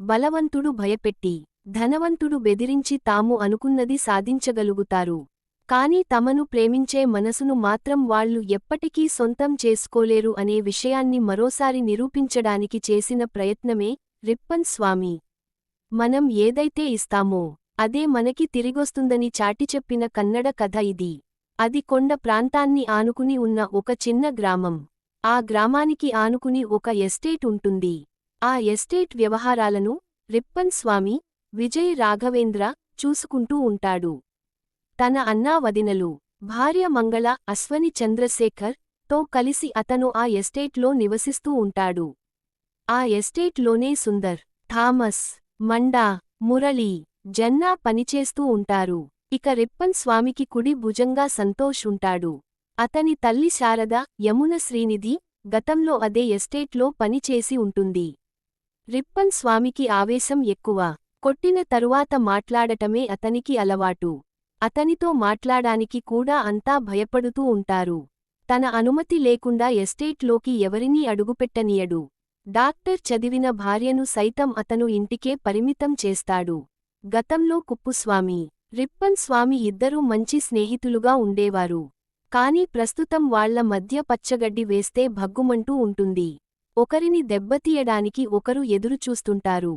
బలవంతుడు భయపెట్టి ధనవంతుడు బెదిరించి తాము అనుకున్నది సాధించగలుగుతారు. కాని తమను ప్రేమించే మనసును మాత్రం వాళ్లు ఎప్పటికీ సొంతం చేసుకోలేరు అనే విషయాన్ని మరోసారి నిరూపించడానికి చేసిన ప్రయత్నమే రిప్పన్ స్వామి. మనం ఏదైతే ఇస్తామో అదే మనకి తిరిగొస్తుందని చాటిచెప్పిన కన్నడ కథ ఇది. అది కొండ ప్రాంతాన్ని ఆనుకుని ఉన్న ఒక చిన్న గ్రామం. ఆ గ్రామానికి ఆనుకుని ఒక ఎస్టేట్ ఉంటుంది. ఆ ఎస్టేట్ వ్యవహారాలను రిప్పన్ స్వామి, విజయ్ రాఘవేంద్ర చూసుకుంటూ ఉంటాడు. తన అన్నా వదినలు, భార్య మంగళ, అశ్వని చంద్రశేఖర్ తో కలిసి అతను ఆ ఎస్టేట్లో నివసిస్తూ ఉంటాడు. ఆ ఎస్టేట్లోనే సుందర్, థామస్, మండా, మురళీ, జన్నా పనిచేస్తూ ఉంటారు. ఇక రిప్పన్ స్వామికి కుడి భుజంగా సంతోష్ ఉంటాడు. అతని తల్లి శారద, యమున శ్రీనిధి గతంలో అదే ఎస్టేట్లో పనిచేసి ఉంటుంది. రిప్పన్ స్వామికి ఆవేశం ఎక్కువ. కొట్టిన తరువాత మాట్లాడటమే అతనికి అలవాటు. అతనితో మాట్లాడానికి కూడా అంతా భయపడుతూ ఉంటారు. తన అనుమతి లేకుండా ఎస్టేట్లోకి ఎవరినీ అడుగుపెట్టనీయడు. డాక్టర్ చదివిన భార్యను సైతం అతను ఇంటికే పరిమితం చేస్తాడు. గతంలో కుప్పుస్వామి, రిప్పన్ స్వామి ఇద్దరూ మంచి స్నేహితులుగా ఉండేవారు. కాని ప్రస్తుతం వాళ్ల మధ్య పచ్చగడ్డి వేస్తే భగ్గుమంటూ ఉంటుంది. ఒకరిని దెబ్బతీయడానికి ఒకరు ఎదురుచూస్తుంటారు.